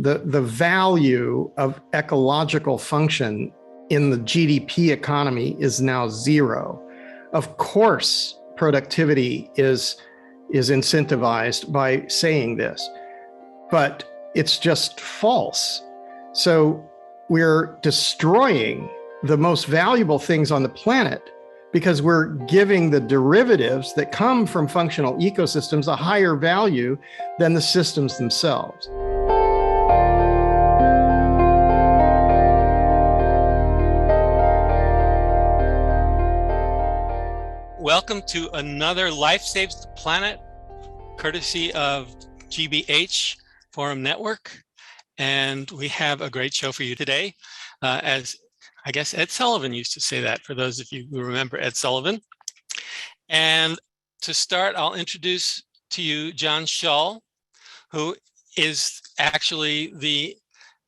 The value of ecological function in the GDP economy is now zero. Of course, productivity is incentivized by saying this, but it's just false. So we're destroying the most valuable things on the planet because we're giving the derivatives that come from functional ecosystems a higher value than the systems themselves. Welcome to another Life Saves the Planet, courtesy of GBH Forum Network. And we have a great show for you today. As I guess Ed Sullivan used to say that, for those of you who remember Ed Sullivan. And to start, I'll introduce to you John Shull, who is actually the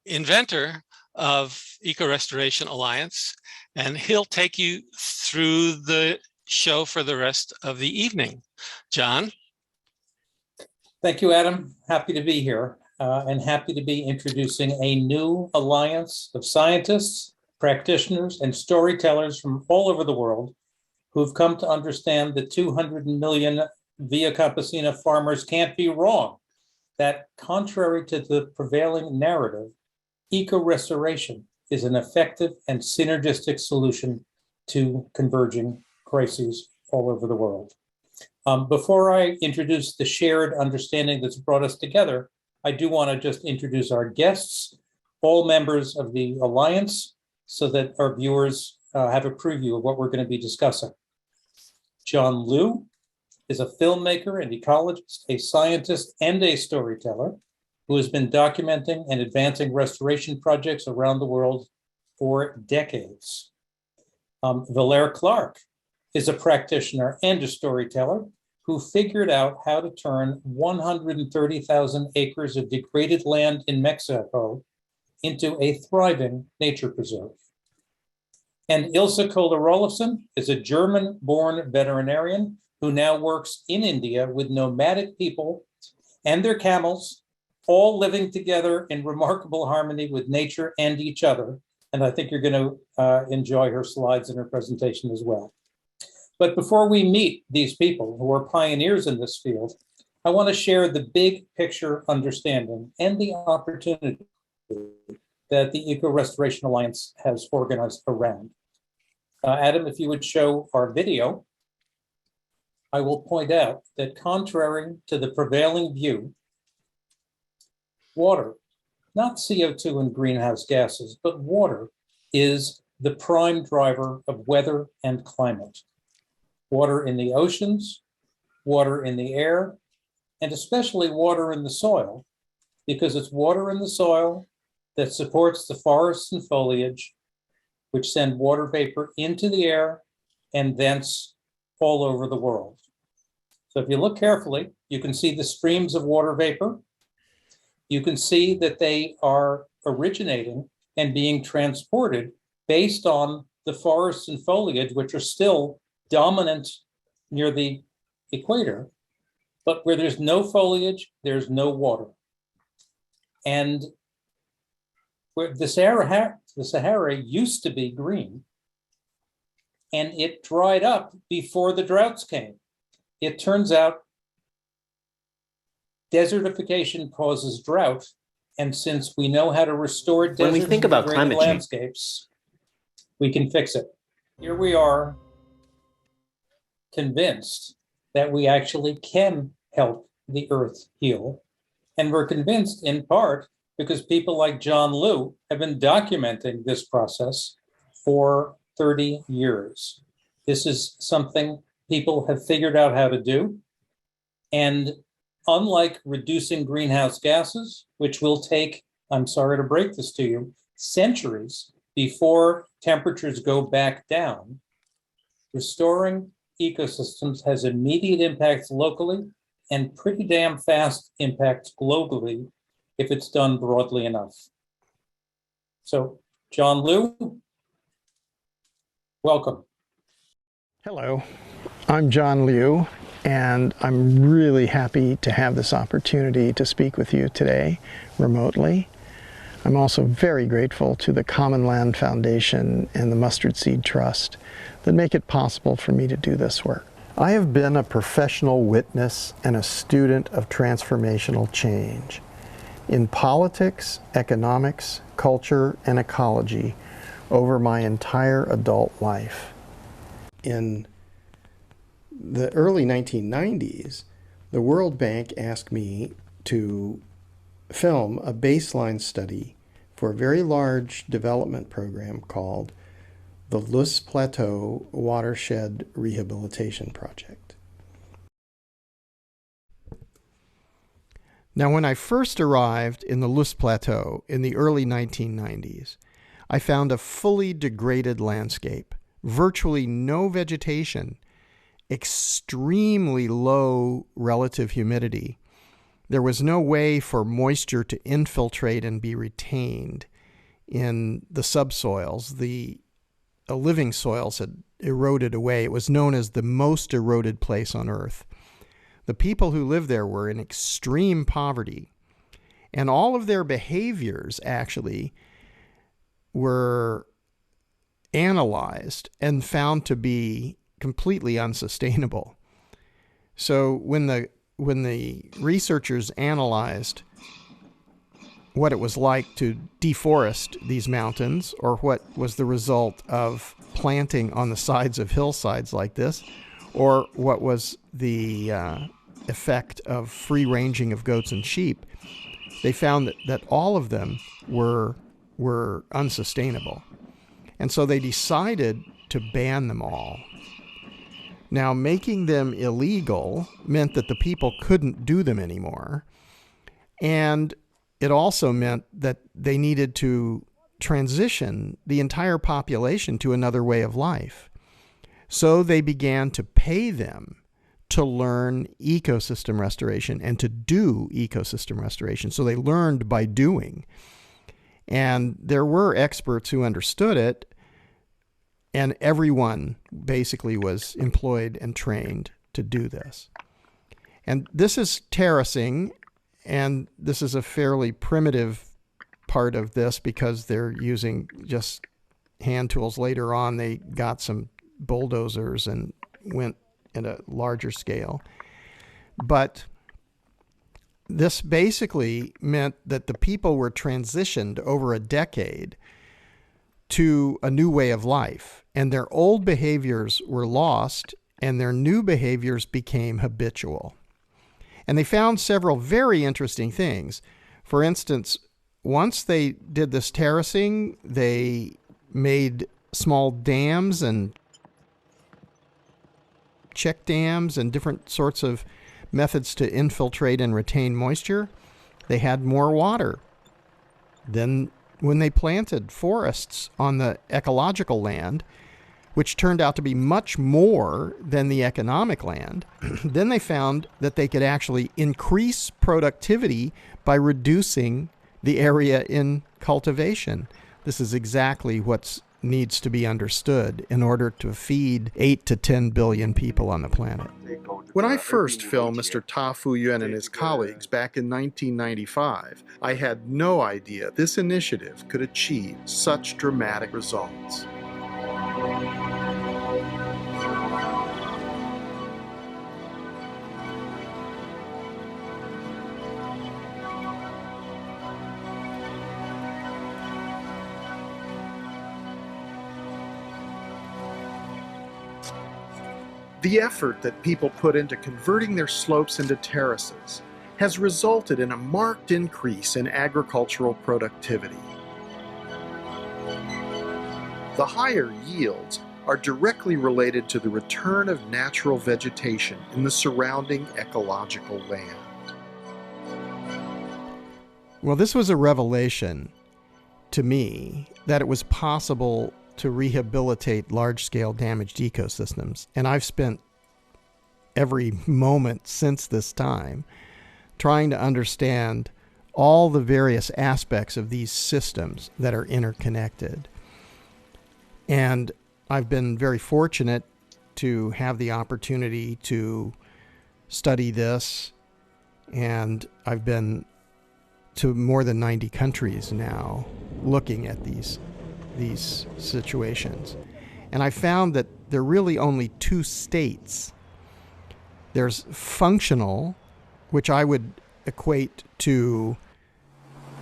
inventor of EcoRestoration Alliance. And he'll take you through the show for the rest of the evening. John? Thank you, Adam. Happy to be here and happy to be introducing a new alliance of scientists, practitioners, and storytellers from all over the world who've come to understand that 200 million Via Campesina farmers can't be wrong, that contrary to the prevailing narrative, eco-restoration is an effective and synergistic solution to converging crises all over the world. Before I introduce the shared understanding that's brought us together, I do want to just introduce our guests, all members of the Alliance, so that our viewers have a preview of what we're going to be discussing. John Liu is a filmmaker and ecologist, a scientist, and a storyteller who has been documenting and advancing restoration projects around the world for decades. Valer is a practitioner and a storyteller who figured out how to turn 130,000 acres of degraded land in Mexico into a thriving nature preserve. And Ilse Koelher-Rollefson is a German-born veterinarian who now works in India with nomadic people and their camels, all living together in remarkable harmony with nature and each other. And I think you're going to enjoy her slides and her presentation as well. But before we meet these people who are pioneers in this field, I want to share the big picture understanding and the opportunity that the EcoRestoration Alliance has organized around. Adam, if you would show our video, I will point out that contrary to the prevailing view, water, not CO2 and greenhouse gases, but water is the prime driver of weather and climate. Water in the oceans, water in the air, and especially water in the soil, because it's water in the soil that supports the forests and foliage, which send water vapor into the air and thence all over the world. So if you look carefully, you can see the streams of water vapor. You can see that they are originating and being transported based on the forests and foliage, which are still dominant near the equator, but where there's no foliage, there's no water. And where the Sahara used to be green, and it dried up before the droughts came. It turns out desertification causes drought, and since we know how to restore deserts when we think about climate landscapes, we can fix it. Here we are, convinced that we actually can help the earth heal. And we're convinced in part because people like John Liu have been documenting this process for 30 years. This is something people have figured out how to do. And unlike reducing greenhouse gases, which will take, I'm sorry to break this to you, centuries before temperatures go back down, restoring ecosystems has immediate impacts locally and pretty damn fast impacts globally if it's done broadly enough. So, John Liu, welcome. Hello, I'm John Liu, and I'm really happy to have this opportunity to speak with you today remotely. I'm also very grateful to the Common Land Foundation and the Mustard Seed Trust that make it possible for me to do this work. I have been a professional witness and a student of transformational change in politics, economics, culture, and ecology over my entire adult life. In the early 1990s, the World Bank asked me to film a baseline study for a very large development program called the Ilse Plateau Watershed Rehabilitation Project. Now, when I first arrived in the Ilse Plateau in the early 1990s, I found a fully degraded landscape, virtually no vegetation, extremely low relative humidity. There was no way for moisture to infiltrate and be retained in the subsoils. The living soils had eroded away. It was known as the most eroded place on Earth. The people who lived there were in extreme poverty, and all of their behaviors actually were analyzed and found to be completely unsustainable. So when the researchers analyzed what it was like to deforest these mountains, or what was the result of planting on the sides of hillsides like this, or what was the effect of free ranging of goats and sheep, they found that all of them were unsustainable. And so they decided to ban them all. Now, making them illegal meant that the people couldn't do them anymore. And it also meant that they needed to transition the entire population to another way of life. So they began to pay them to learn ecosystem restoration and to do ecosystem restoration. So they learned by doing. And there were experts who understood it, and everyone basically was employed and trained to do this. And this is terracing, and this is a fairly primitive part of this because they're using just hand tools. Later on, they got some bulldozers and went at a larger scale. But this basically meant that the people were transitioned over a decade to a new way of life, and their old behaviors were lost and their new behaviors became habitual. And they found several very interesting things. For instance, once they did this terracing, they made small dams and check dams and different sorts of methods to infiltrate and retain moisture. They had more water. Then when they planted forests on the ecological land, which turned out to be much more than the economic land, then they found that they could actually increase productivity by reducing the area in cultivation. This is exactly what needs to be understood in order to feed 8 to 10 billion people on the planet. When I first filmed Mr. Ta Fu-Yuen and his colleagues back in 1995, I had no idea this initiative could achieve such dramatic results. The effort that people put into converting their slopes into terraces has resulted in a marked increase in agricultural productivity. The higher yields are directly related to the return of natural vegetation in the surrounding ecological land. Well, this was a revelation to me that it was possible to rehabilitate large-scale damaged ecosystems. And I've spent every moment since this time trying to understand all the various aspects of these systems that are interconnected. And I've been very fortunate to have the opportunity to study this, and I've been to more than 90 countries now looking at these situations. And I found that there are really only two states. There's functional, which I would equate to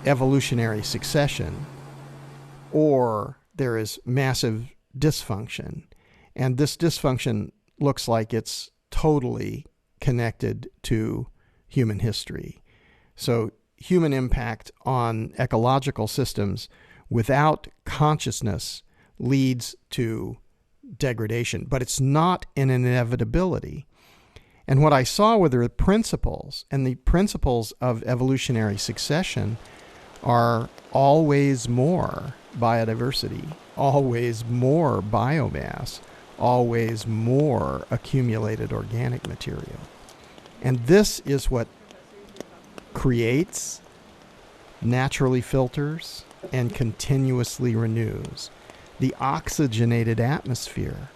evolutionary succession, or there is massive dysfunction. And this dysfunction looks like it's totally connected to human history. So human impact on ecological systems without consciousness leads to degradation, but it's not an inevitability. And what I saw were the principles, and the principles of evolutionary succession are always more biodiversity, always more biomass, always more accumulated organic material. And this is what creates, naturally filters, and continuously renews the oxygenated atmosphere,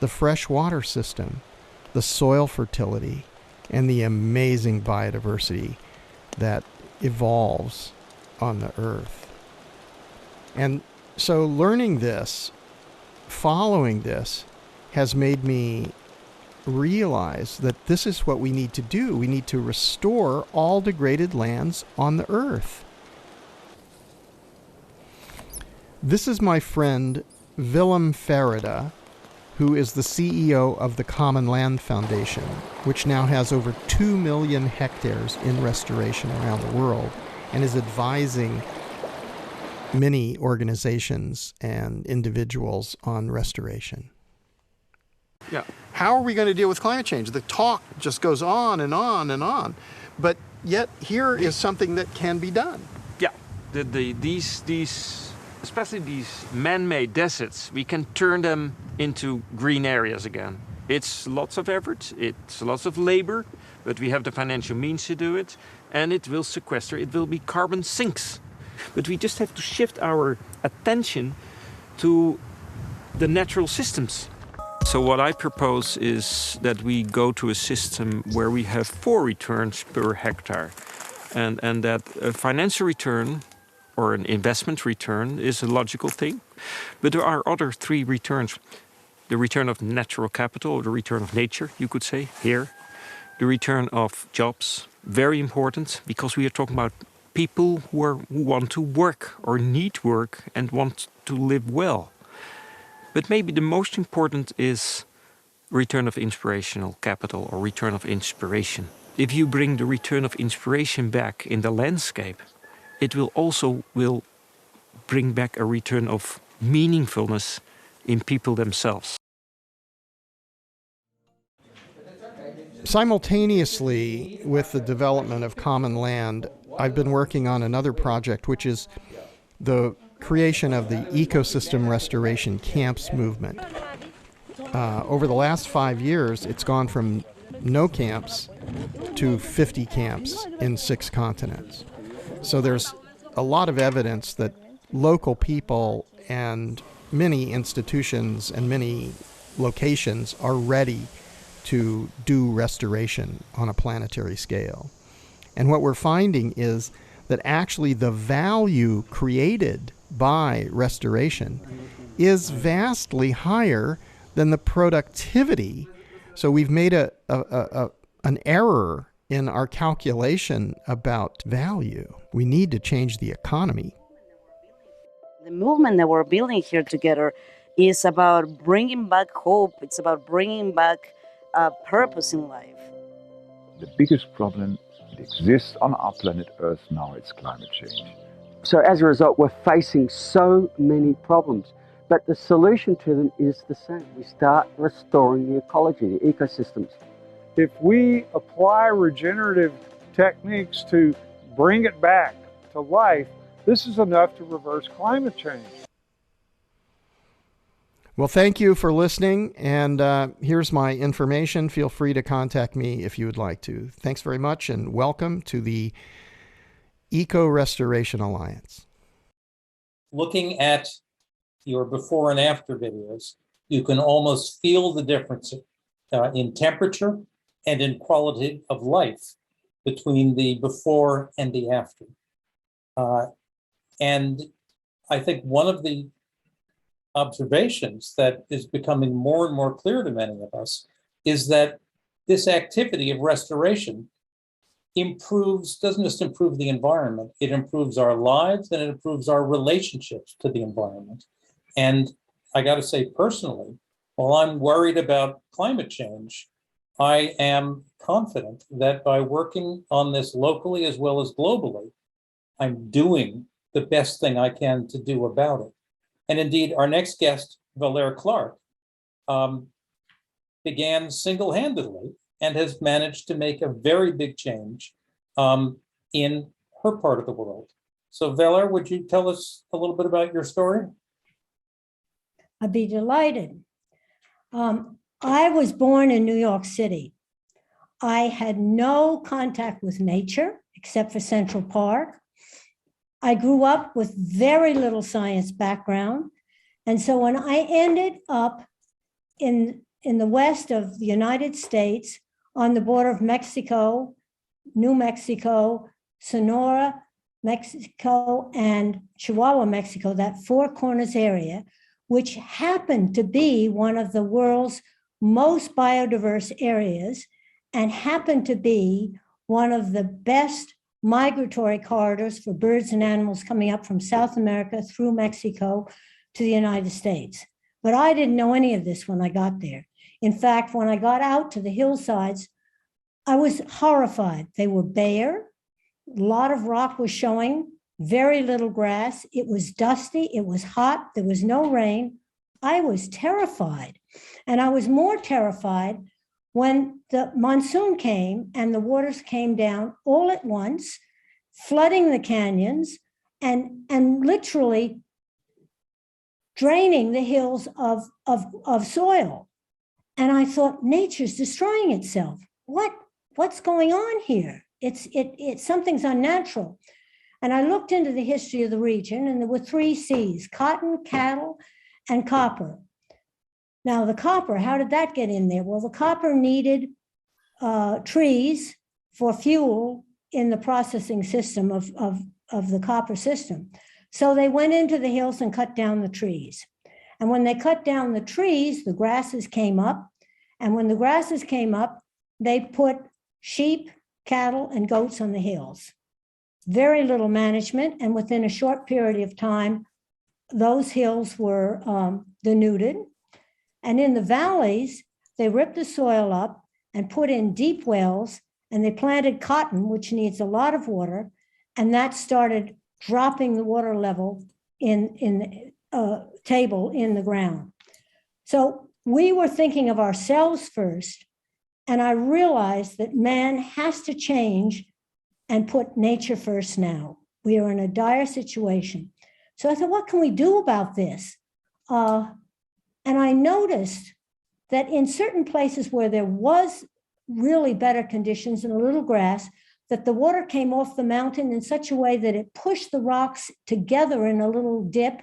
the fresh water system, the soil fertility, and the amazing biodiversity that evolves on the earth. And so learning this, following this, has made me realize that this is what we need to do. We need to restore all degraded lands on the earth. This is my friend Willem Farida, who is the CEO of the Common Land Foundation, which now has over 2 million hectares in restoration around the world and is advising many organizations and individuals on restoration. Yeah. How are we going to deal with climate change? The talk just goes on and on and on, but yet here is something that can be done. Yeah, especially these man-made deserts, we can turn them into green areas again. It's lots of effort, it's lots of labor, but we have the financial means to do it, and it will sequester, it will be carbon sinks. But we just have to shift our attention to the natural systems. So what I propose is that we go to a system where we have 4 returns per hectare, and that a financial return or an investment return is a logical thing. But there are other 3 returns. The return of natural capital, or the return of nature, you could say, here. The return of jobs, very important, because we are talking about people who want to work or need work and want to live well. But maybe the most important is return of inspirational capital or return of inspiration. If you bring the return of inspiration back in the landscape, it will also bring back a return of meaningfulness in people themselves. Simultaneously with the development of common land, I've been working on another project, which is the creation of the ecosystem restoration camps movement. Over the last 5 years, it's gone from no camps to 50 camps in 6 continents. So there's a lot of evidence that local people and many institutions and many locations are ready to do restoration on a planetary scale. And what we're finding is that actually the value created by restoration is vastly higher than the productivity. So we've made an error in our calculation about value. We need to change the economy. The movement that we're building here together is about bringing back hope. It's about bringing back purpose in life. The biggest problem that exists on our planet Earth now is climate change. So as a result, we're facing so many problems, but the solution to them is the same. We start restoring the ecology, the ecosystems. If we apply regenerative techniques to bring it back to life, this is enough to reverse climate change. Well, thank you for listening, and here's my information. Feel free to contact me if you would like to. Thanks very much, and welcome to the EcoRestoration Alliance. Looking at your before and after videos, you can almost feel the difference in temperature and in quality of life between the before and the after. And I think one of the observations that is becoming more and more clear to many of us is that this activity of restoration doesn't just improve the environment, it improves our lives and it improves our relationships to the environment. And I got to say personally, while I'm worried about climate change, I am confident that by working on this locally as well as globally, I'm doing the best thing I can to do about it. And indeed, our next guest, Valer Clark, began single-handedly and has managed to make a very big change in her part of the world. So Valer, would you tell us a little bit about your story? I'd be delighted. I was born in New York City. I had no contact with nature except for Central Park. I grew up with very little science background. And so when I ended up in the west of the United States on the border of Mexico, New Mexico, Sonora, Mexico, and Chihuahua, Mexico, that Four Corners area, which happened to be one of the world's most biodiverse areas and happened to be one of the best migratory corridors for birds and animals coming up from South America through Mexico to the United States. But I didn't know any of this when I got there. In fact, when I got out to the hillsides, I was horrified. They were bare. A lot of rock was showing, very little grass. It was dusty. It was hot. There was no rain. I was terrified. And I was more terrified when the monsoon came and the waters came down all at once, flooding the canyons and literally draining the hills of soil. And I thought, nature's destroying itself. What's going on here? It's something's unnatural. And I looked into the history of the region, and there were 3 C's: cotton, cattle, and copper. Now, the copper, how did that get in there? Well, the copper needed trees for fuel in the processing system of the copper system. So they went into the hills and cut down the trees. And when they cut down the trees, the grasses came up. And when the grasses came up, they put sheep, cattle, and goats on the hills. Very little management. And within a short period of time, those hills were denuded. And in the valleys, they ripped the soil up and put in deep wells, and they planted cotton, which needs a lot of water. And that started dropping the water level in the table in the ground. So we were thinking of ourselves first. And I realized that man has to change and put nature first now. We are in a dire situation. So I thought, what can we do about this? And I noticed that in certain places where there was really better conditions and a little grass, that the water came off the mountain in such a way that it pushed the rocks together in a little dip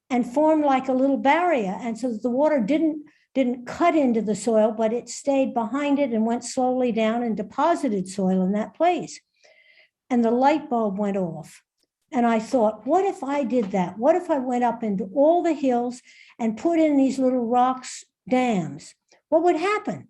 and formed like a little barrier. And so the water didn't cut into the soil, but it stayed behind it and went slowly down and deposited soil in that place. And the light bulb went off. And I thought, what if I did that? What if I went up into all the hills and put in these little rocks dams? What would happen?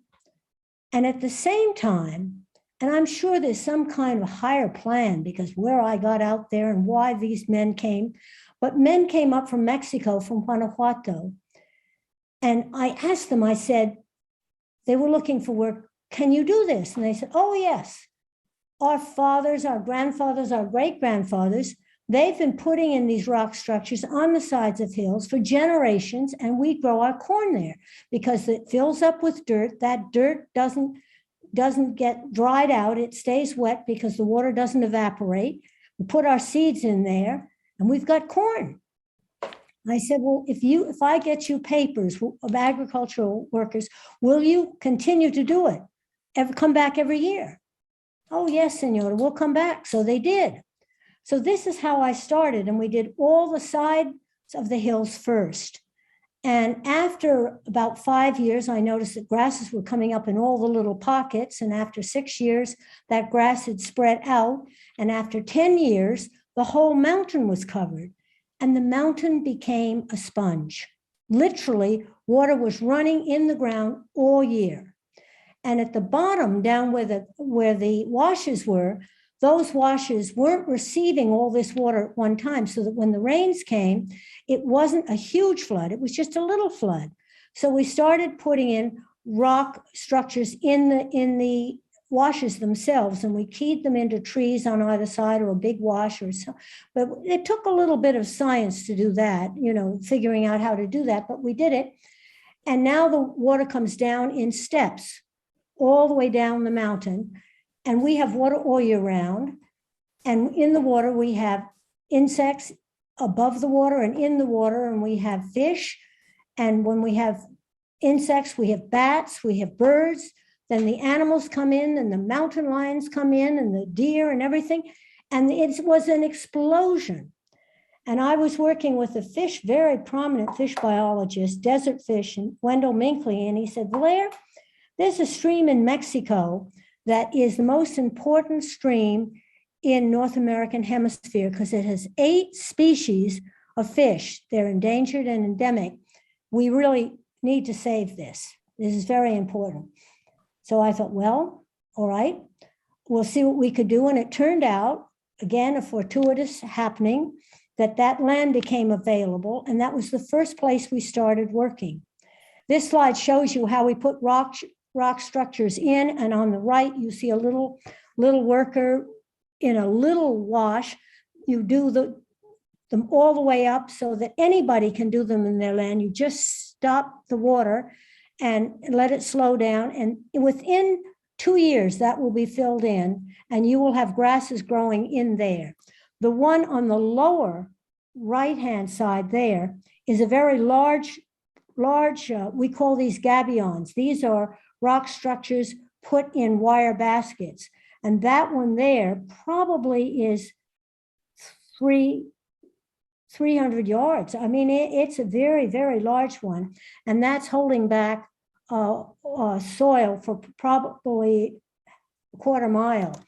And at the same time, and I'm sure there's some kind of higher plan, because where I got out there and why these men came, but men came up from Mexico, from Guanajuato. And I asked them, I said, they were looking for work. Can you do this? And they said, oh, yes. Our fathers, our grandfathers, our great-grandfathers, they've been putting in these rock structures on the sides of hills for generations, and we grow our corn there because it fills up with dirt. That dirt doesn't get dried out. It stays wet because the water doesn't evaporate. We put our seeds in there, and we've got corn. I said, well, if I get you papers of agricultural workers, will you continue to do it? Come back every year? Oh, yes, senora, we'll come back. So they did. So this is how I started, and we did all the sides of the hills first. And after about 5 years, I noticed that grasses were coming up in all the little pockets. And after 6 years, that grass had spread out. And after 10 years, the whole mountain was covered, and the mountain became a sponge. Literally, water was running in the ground all year. And at the bottom, down where the washes were, those washes weren't receiving all this water at one time, so that when the rains came, it wasn't a huge flood, it was just a little flood. So we started putting in rock structures in the washes themselves, and we keyed them into trees on either side or a big wash or so. But it took a little bit of science to do that, figuring out how to do that, but we did it. And now the water comes down in steps all the way down the mountain, and we have water all year round. And in the water, we have insects above the water and in the water, and we have fish. And when we have insects, we have bats, we have birds. Then the animals come in, and the mountain lions come in, and the deer and everything. And it was an explosion. And I was working with a very prominent fish biologist, desert fish, and Wendell Minkley, and he said, Valer, there's a stream in Mexico that is the most important stream in North American hemisphere because it has 8 species of fish. They're endangered and endemic. We really need to save this. This is very important. So I thought, well, all right, we'll see what we could do. And it turned out, again, a fortuitous happening, that land became available. And that was the first place we started working. This slide shows you how we put rock structures in. And on the right, you see a little worker in a little wash. You do them all the way up so that anybody can do them in their land. You just stop the water and let it slow down. And within 2 years, that will be filled in, and you will have grasses growing in there. The one on the lower right-hand side there is a very large, we call these gabions. These are rock structures put in wire baskets. And that one there probably is 300 yards. I mean, it's a very, very large one. And that's holding back soil for probably a quarter mile.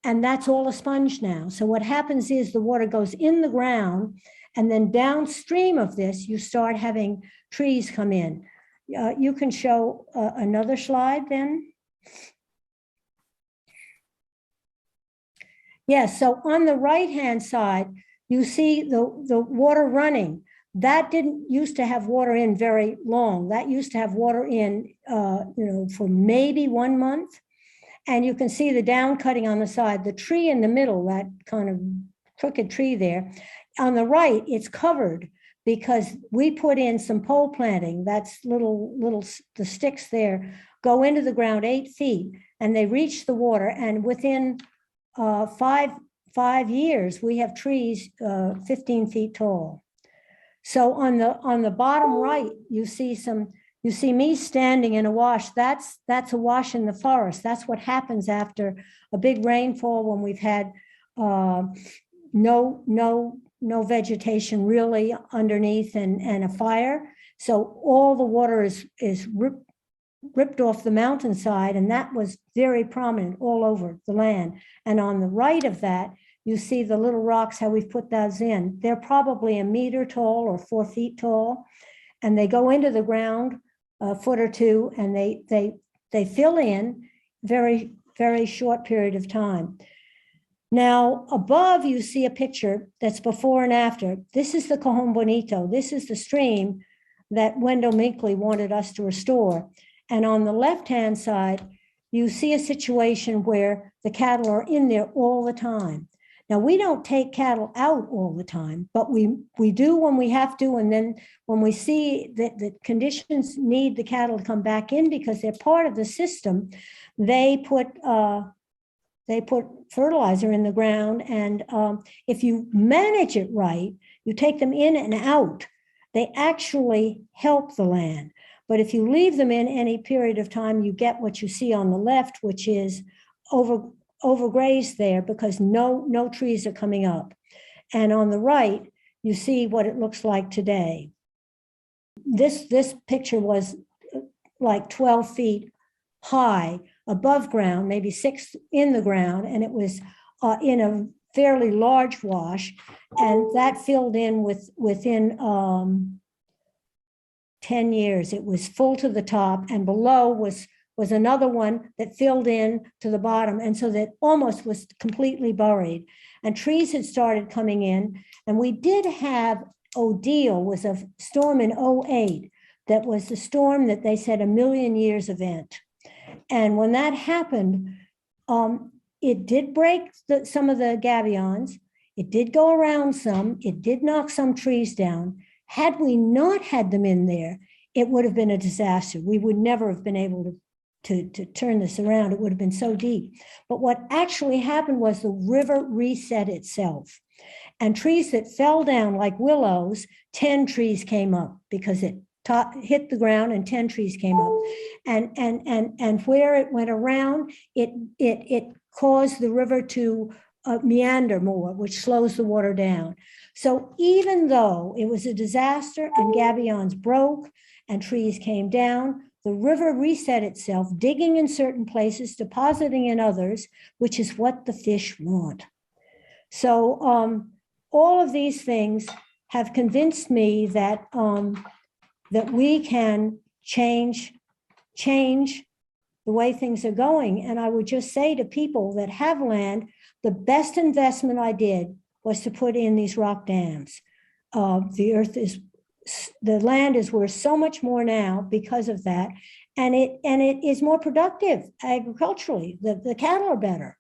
And that's all a sponge now. So what happens is the water goes in the ground, and then downstream of this, you start having trees come in. You can show another slide then. Yes, so on the right-hand side, you see the water running. That didn't used to have water in very long. That used to have water in, for maybe 1 month. And you can see the down cutting on the side, the tree in the middle, that kind of crooked tree there. On the right, it's covered because we put in some pole planting. That's the sticks there go into the ground 8 feet, and they reach the water. And within 5 years, we have trees 15 feet tall. So on the bottom right, you see me standing in a wash. That's a wash in the forest. That's what happens after a big rainfall when we've had no vegetation really underneath and a fire. So all the water is ripped off the mountainside, and that was very prominent all over the land. And on the right of that, you see the little rocks, how we've put those in. They're probably 1 meter tall or 4 feet tall, and they go into the ground a foot or two, and they fill in very, very short period of time. Now, above you see a picture that's before and after. This is the Cajon Bonito. This is the stream that Wendell Minkley wanted us to restore. And on the left-hand side, you see a situation where the cattle are in there all the time. Now, we don't take cattle out all the time, but we do when we have to. And then when we see that the conditions need the cattle to come back in because they're part of the system, they put fertilizer in the ground. And if you manage it right, you take them in and out, they actually help the land. But if you leave them in any period of time, you get what you see on the left, which is overgrazed there because no trees are coming up. And on the right, you see what it looks like today. This picture was like 12 feet high above ground, maybe 6 in the ground, and it was in fairly large wash, and that filled in within 10 years. It was full to the top, and below was another one that filled in to the bottom, and so that almost was completely buried. And trees had started coming in, and we did have Odile, was a storm in 2008 that was the storm that they said 1,000,000 years event. And when that happened, it did break some of the gabions. It did go around some. It did knock some trees down. Had we not had them in there, it would have been a disaster. We would never have been able to turn this around. It would have been so deep. But what actually happened was the river reset itself. And trees that fell down like willows, 10 trees came up because it hit the ground and 10 trees came up. And where it went around, it caused the river to meander more, which slows the water down. So even though it was a disaster and gabions broke and trees came down, the river reset itself, digging in certain places, depositing in others, which is what the fish want. So all of these things have convinced me that that we can change the way things are going. And I would just say to people that have land, the best investment I did was to put in these rock dams. The land is worth so much more now because of that. And it is more productive agriculturally. The cattle are better.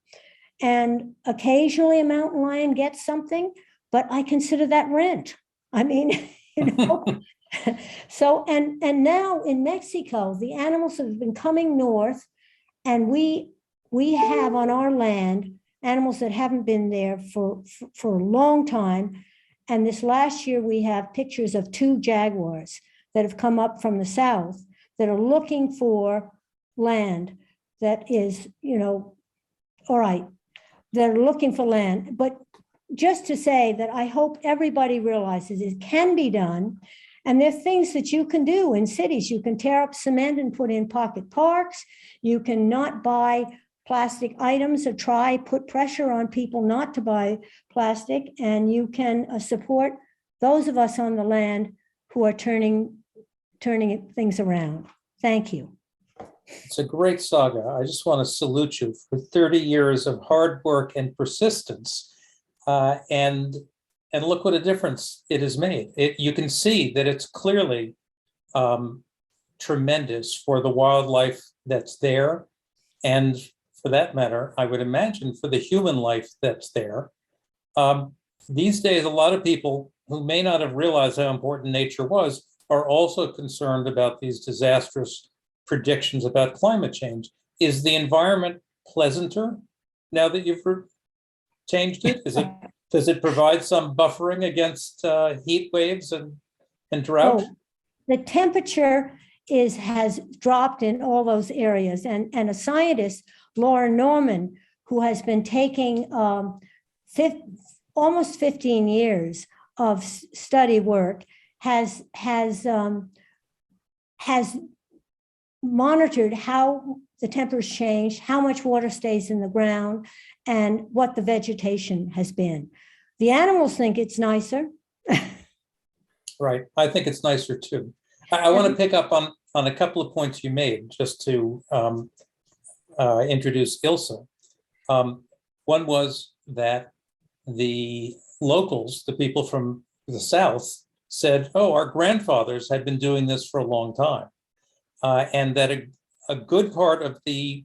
And occasionally a mountain lion gets something, but I consider that rent. I mean, you know. So, and now in Mexico, the animals have been coming north, and we have on our land animals that haven't been there for a long time. And this last year, we have pictures of 2 jaguars that have come up from the south that are looking for land that is, you know, all right, they're looking for land. But just to say that I hope everybody realizes it can be done. And there are things that you can do in cities. You can tear up cement and put in pocket parks. You can not buy plastic items or put pressure on people not to buy plastic. And you can support those of us on the land who are turning things around. Thank you. It's a great saga. I just want to salute you for 30 years of hard work and persistence. And look what a difference it has made. You can see that it's clearly tremendous for the wildlife that's there. And for that matter, I would imagine for the human life that's there. These days, a lot of people who may not have realized how important nature was are also concerned about these disastrous predictions about climate change. Is the environment pleasanter now that you've changed it? Does it provide some buffering against heat waves and drought? Oh, the temperature has dropped in all those areas. And a scientist, Laura Norman, who has been taking almost 15 years of study work, has monitored how the temperatures change, how much water stays in the ground, and what the vegetation has been. The animals think it's nicer. Right. I think it's nicer too. I want to pick up on a couple of points you made just to introduce Ilse. One was that the locals, the people from the South, said, oh, our grandfathers had been doing this for a long time. And that a good part of the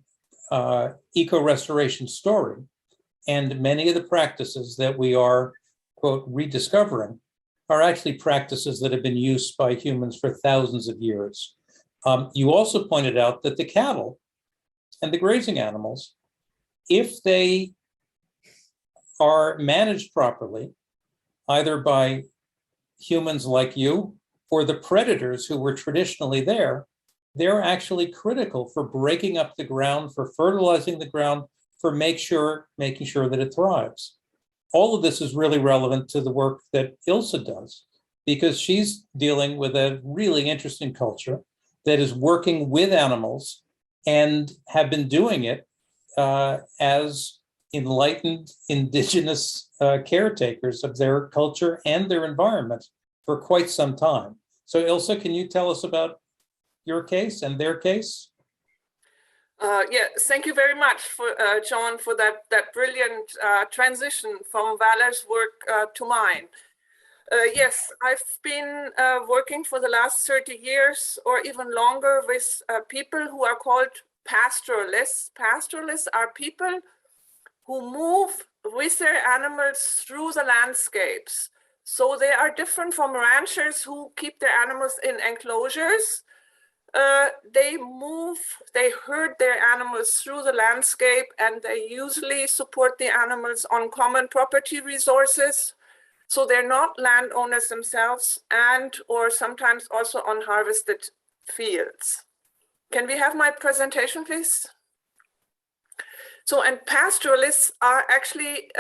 eco-restoration story and many of the practices that we are, quote, rediscovering are actually practices that have been used by humans for thousands of years. You also pointed out that the cattle and the grazing animals, if they are managed properly, either by humans like you or the predators who were traditionally there, they're actually critical for breaking up the ground, for fertilizing the ground, for making sure that it thrives. All of this is really relevant to the work that Ilse does, because she's dealing with a really interesting culture that is working with animals and have been doing it as enlightened indigenous caretakers of their culture and their environment for quite some time. So Ilse, can you tell us about your case and their case? Yeah, thank you very much, for John, for that brilliant transition from Valer's work to mine. Yes, I've been working for the last 30 years or even longer with people who are called pastoralists. Pastoralists are people who move with their animals through the landscapes. So they are different from ranchers who keep their animals in enclosures. They move, they herd their animals through the landscape, and they usually support the animals on common property resources. So they're not landowners themselves, and or sometimes also on harvested fields. Can we have my presentation, please? So, and pastoralists are actually,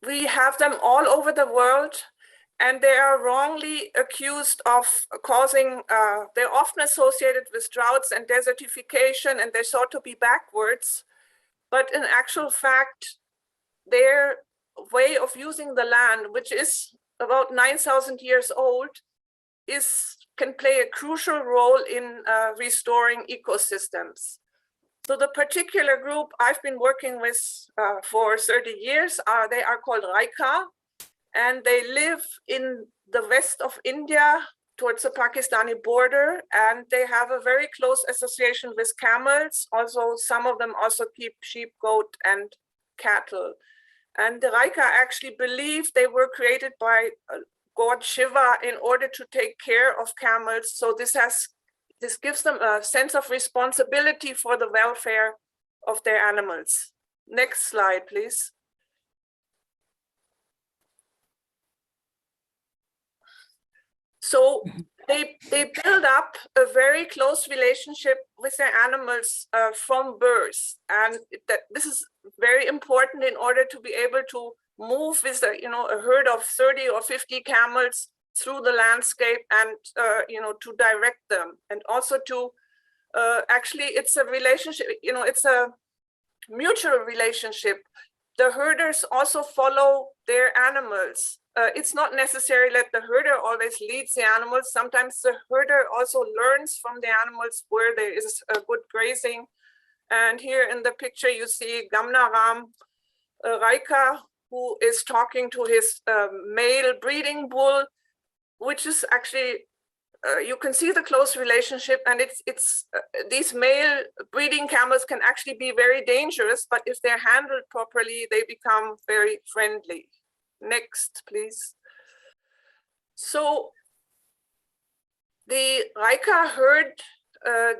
we have them all over the world, and they are wrongly accused of causing, they're often associated with droughts and desertification, and they're thought to be backwards. But in actual fact, their way of using the land, which is about 9,000 years old, can play a crucial role in restoring ecosystems. So the particular group I've been working with for 30 years, they are called Raika, and they live in the west of India towards the Pakistani border, and they have a very close association with camels. Also, some of them also keep sheep, goat, and cattle. And the Raika actually believe they were created by God Shiva in order to take care of camels. So this gives them a sense of responsibility for the welfare of their animals. Next slide, please. So they build up a very close relationship with their animals from birth, and this is very important in order to be able to move with a herd of 30 or 50 camels through the landscape, and to direct them, and also to actually it's a relationship. It's a mutual relationship. The herders also follow their animals. It's not necessary that the herder always leads the animals. Sometimes the herder also learns from the animals where there is a good grazing. And here in the picture, you see Gamnaram Raika, who is talking to his male breeding bull, which is actually, you can see the close relationship, and these male breeding camels can actually be very dangerous, but if they're handled properly, they become very friendly. Next, please. So the Raika herd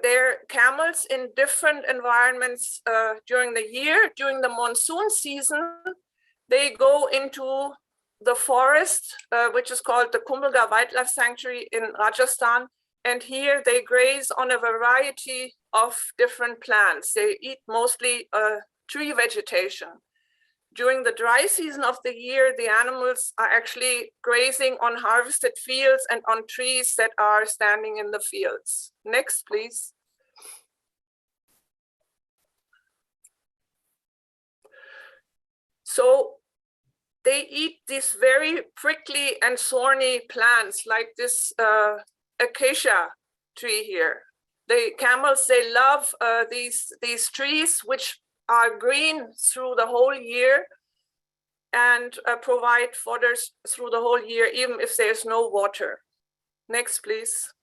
their camels in different environments during the year. During the monsoon season, they go into the forest, which is called the Kumbhalgarh Wildlife Sanctuary in Rajasthan. And here they graze on a variety of different plants. They eat mostly tree vegetation. During the dry season of the year, the animals are actually grazing on harvested fields and on trees that are standing in the fields. Next, please. So they eat these very prickly and thorny plants like this acacia tree here. The camels, they love these trees, which are green through the whole year and provide fodder through the whole year, even if there's no water. Next, please.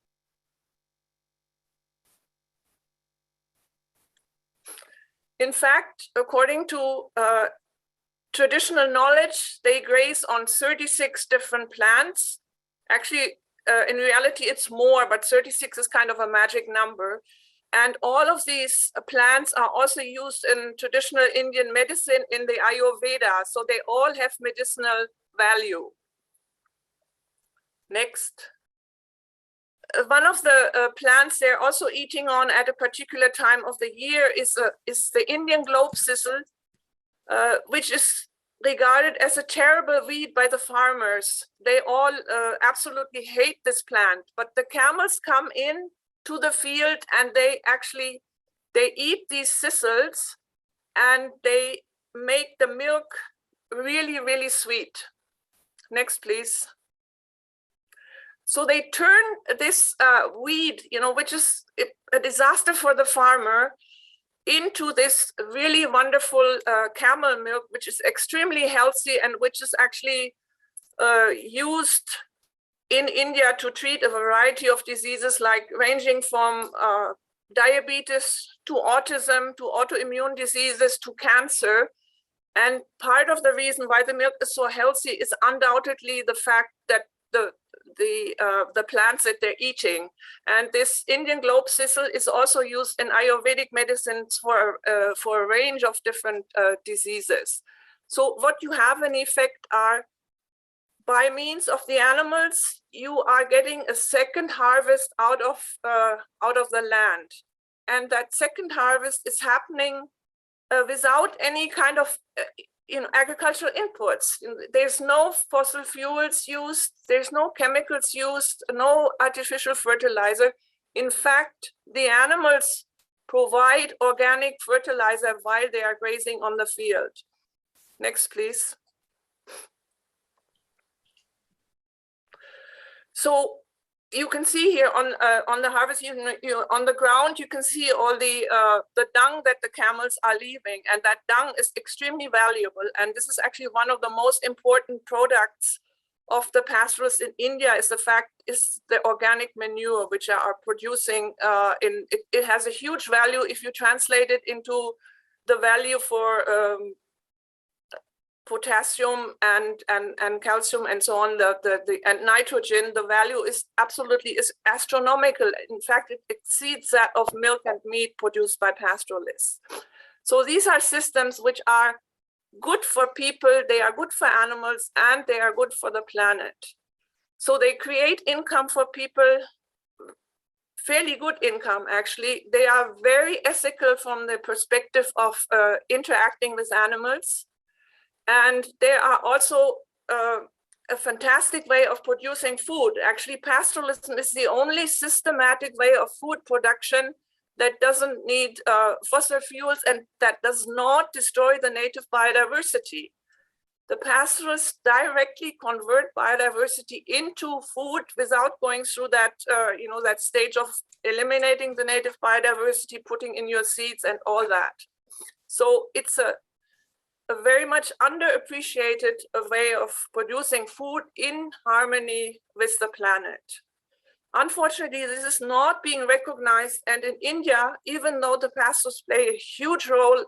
In fact, according to traditional knowledge, they graze on 36 different plants. Actually, in reality, it's more, but 36 is kind of a magic number. And all of these plants are also used in traditional Indian medicine in the Ayurveda. So they all have medicinal value. Next. One of the plants they're also eating on at a particular time of the year is the Indian globe thistle, which is regarded as a terrible weed by the farmers. They all absolutely hate this plant, but the camels come in to the field and they eat these thistles, and they make the milk really, really sweet. Next, please. So they turn this weed, which is a disaster for the farmer, into this really wonderful camel milk, which is extremely healthy and which is actually used in India to treat a variety of diseases, like ranging from diabetes to autism to autoimmune diseases to cancer. And part of the reason why the milk is so healthy is undoubtedly the fact that the plants that they're eating. And this Indian globe thistle is also used in Ayurvedic medicines for a range of different diseases. So what you have in effect are, by means of the animals, you are getting a second harvest out of the land. And that second harvest is happening without any kind of agricultural inputs. There's no fossil fuels used, there's no chemicals used, no artificial fertilizer. In fact, the animals provide organic fertilizer while they are grazing on the field. Next, please. So you can see here on the harvest, on the ground, you can see all the dung that the camels are leaving, and that dung is extremely valuable. And this is actually one of the most important products of the pastoralists in India is the organic manure, which are producing. It has a huge value if you translate it into the value for potassium and calcium and so on, and nitrogen. The value is astronomical. In fact, it exceeds that of milk and meat produced by pastoralists. So these are systems which are good for people, they are good for animals, and they are good for the planet. So they create income for people, fairly good income actually. They are very ethical from the perspective of interacting with animals. And they are also a fantastic way of producing food. Actually, pastoralism is the only systematic way of food production that doesn't need fossil fuels and that does not destroy the native biodiversity. The pastoralists directly convert biodiversity into food without going through that, that stage of eliminating the native biodiversity, putting in your seeds and all that. So it's a very much underappreciated way of producing food in harmony with the planet. Unfortunately, this is not being recognized. And in India, even though the pastoralists play a huge role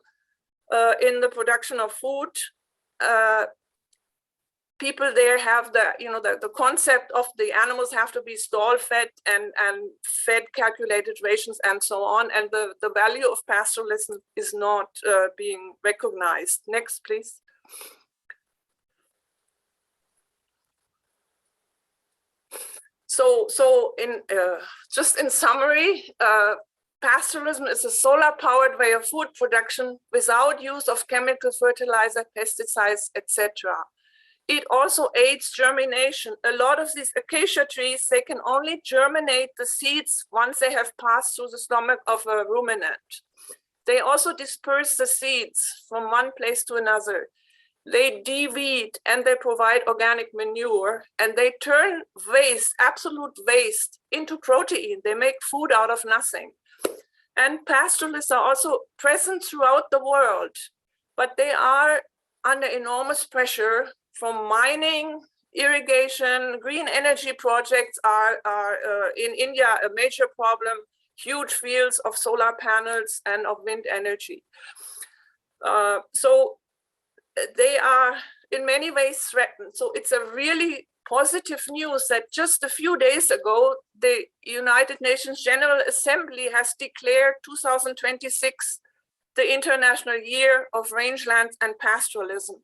in the production of food, people there have the concept of the animals have to be stall fed and fed calculated rations and so on. And the value of pastoralism is not being recognized. Next, please. So just in summary, pastoralism is a solar-powered way of food production without use of chemical fertilizer, pesticides, etc. It also aids germination. A lot of these acacia trees, they can only germinate the seeds once they have passed through the stomach of a ruminant. They also disperse the seeds from one place to another. They de-weed and they provide organic manure, and they turn waste, absolute waste, into protein. They make food out of nothing. And pastoralists are also present throughout the world, but they are under enormous pressure from mining, irrigation. Green energy projects are in India a major problem, huge fields of solar panels and of wind energy. So they are in many ways threatened. So it's a really positive news that just a few days ago, the United Nations General Assembly has declared 2026 the International Year of Rangelands and Pastoralism.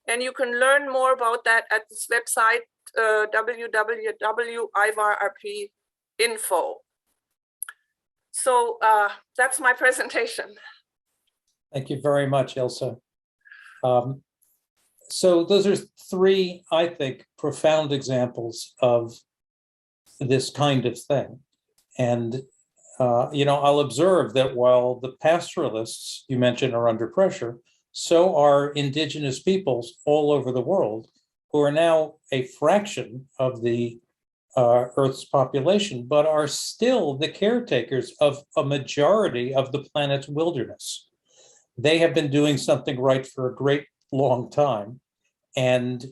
And you can learn more about that at this website, www.ivarrp.info. So that's my presentation. Thank you very much, Ilse. So those are three, I think, profound examples of this kind of thing. And, I'll observe that while the pastoralists you mentioned are under pressure, so are indigenous peoples all over the world, who are now a fraction of the Earth's population, but are still the caretakers of a majority of the planet's wilderness. They have been doing something right for a great long time, and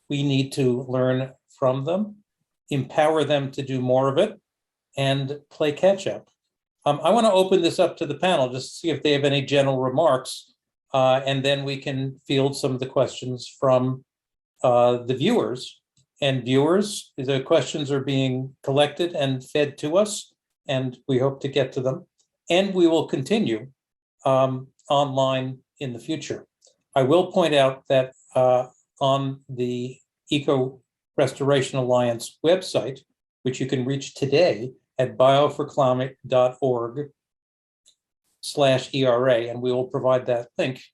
we need to learn from them, empower them to do more of it, and play catch up. I want to open this up to the panel just to see if they have any general remarks, and then we can field some of the questions from the viewers. And viewers, the questions are being collected and fed to us, and we hope to get to them. And we will continue online in the future. I will point out that on the EcoRestoration Alliance website, which you can reach today at bioforclimate.org/ERA, and we will provide that link.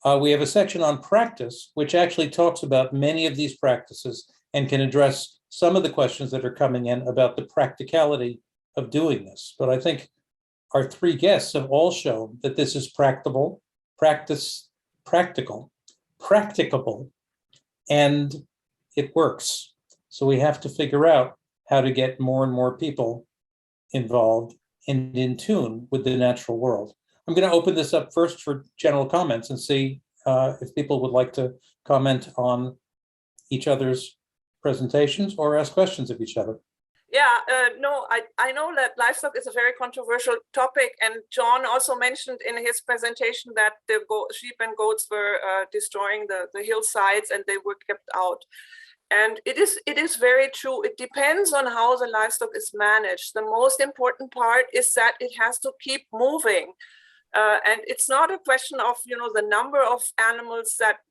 We have a section on practice, which actually talks about many of these practices and can address some of the questions that are coming in about the practicality of doing this. But I think our three guests have all shown that this is practicable, and it works. So we have to figure out how to get more and more people involved and in tune with the natural world. I'm going to open this up first for general comments and see if people would like to comment on each other's presentations or ask questions of each other. Yeah, no, I know that livestock is a very controversial topic, and John also mentioned in his presentation that the sheep and goats were destroying the hillsides and they were kept out. And it is very true. It depends on how the livestock is managed. The most important part is that it has to keep moving. And it's not a question of, the number of animals that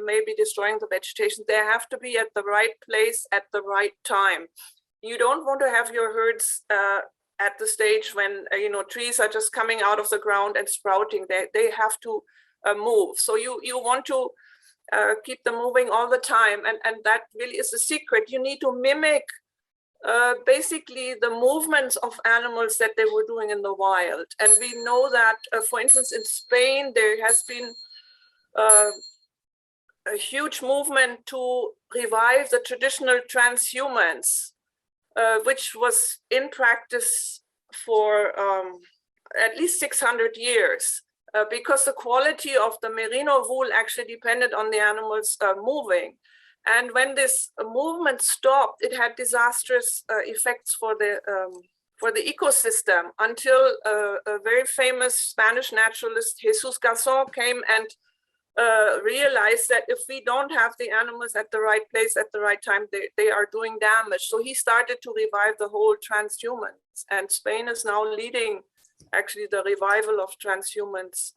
may be destroying the vegetation. They have to be at the right place at the right time. You don't want to have your herds at the stage when, trees are just coming out of the ground and sprouting. They have to move. So you want to keep them moving all the time. And that really is the secret. You need to mimic basically the movements of animals that they were doing in the wild. And we know that, for instance, in Spain, there has been a huge movement to revive the traditional transhumance, which was in practice for at least 600 years, because the quality of the merino wool actually depended on the animals moving. And when this movement stopped, it had disastrous effects for the ecosystem, until a very famous Spanish naturalist, Jesus Garçon, came and realized that if we don't have the animals at the right place at the right time, they are doing damage. So he started to revive the whole transhumance, and Spain is now leading actually the revival of transhumance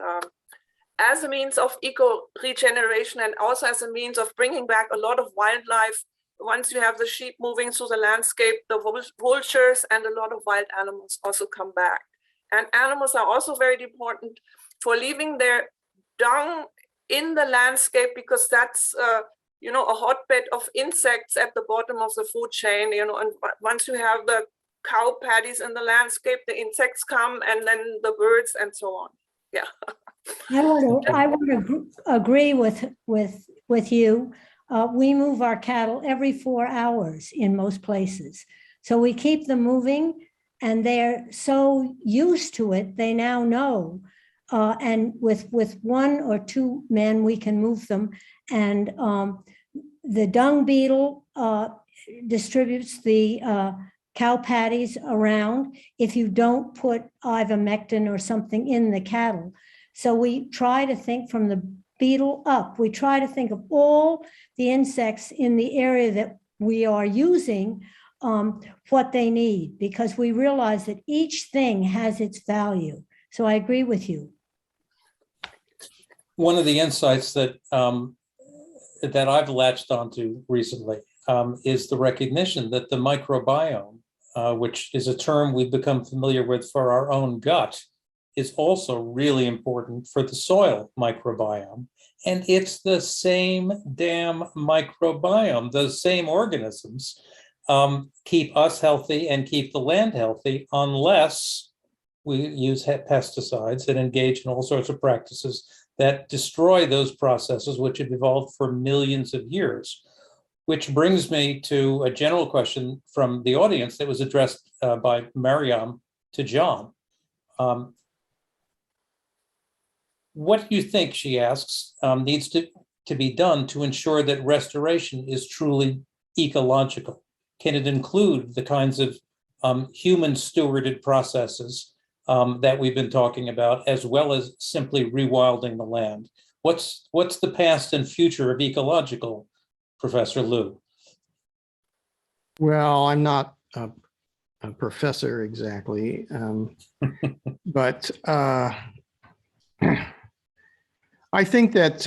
as a means of eco-regeneration, and also as a means of bringing back a lot of wildlife. Once you have the sheep moving through the landscape, the vultures and a lot of wild animals also come back. And animals are also very important for leaving their dung in the landscape, because that's a hotbed of insects at the bottom of the food chain. And once you have the cow patties in the landscape, the insects come, and then the birds, and so on. Yeah. I want to agree with you. We move our cattle every 4 hours in most places. So we keep them moving, and they're so used to it, they now know. And with 1 or 2 men, we can move them. And the dung beetle distributes the cow patties around if you don't put ivermectin or something in the cattle. So we try to think from the beetle up. We try to think of all the insects in the area that we are using, what they need, because we realize that each thing has its value. So I agree with you. One of the insights that I've latched onto recently is the recognition that the microbiome, which is a term we've become familiar with for our own gut, is also really important for the soil microbiome. And it's the same damn microbiome. Those same organisms keep us healthy and keep the land healthy, unless we use pesticides and engage in all sorts of practices that destroy those processes which have evolved for millions of years. Which brings me to a general question from the audience that was addressed by Mariam to John. What do you think, she asks, needs to be done to ensure that restoration is truly ecological? Can it include the kinds of human stewarded processes that we've been talking about, as well as simply rewilding the land? What's the past and future of ecological, Professor Liu? Well, I'm not a professor exactly, but I think that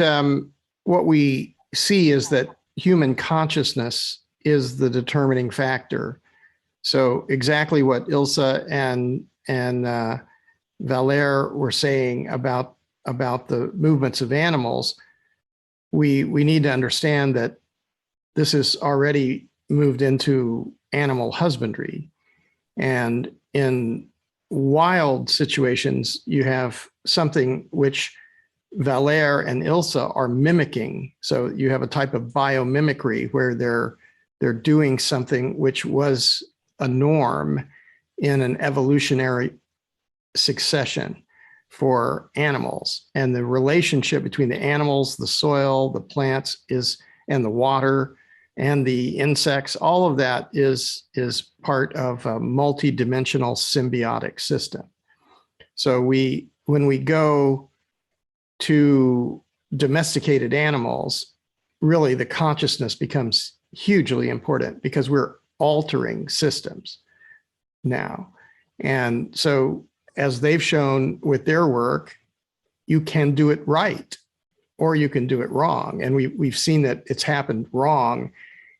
what we see is that human consciousness is the determining factor. So exactly what Ilse and Valer were saying about the movements of animals, we need to understand that this is already moved into animal husbandry. And in wild situations, you have something which Valer and Ilse are mimicking. So you have a type of biomimicry where they're doing something which was a norm in an evolutionary succession for animals. And the relationship between the animals, the soil, the plants and the water and the insects, all of that is part of a multi-dimensional symbiotic system. So when we go to domesticated animals, really the consciousness becomes hugely important because we're altering systems now. And so as they've shown with their work, you can do it right or you can do it wrong. And we've seen that it's happened wrong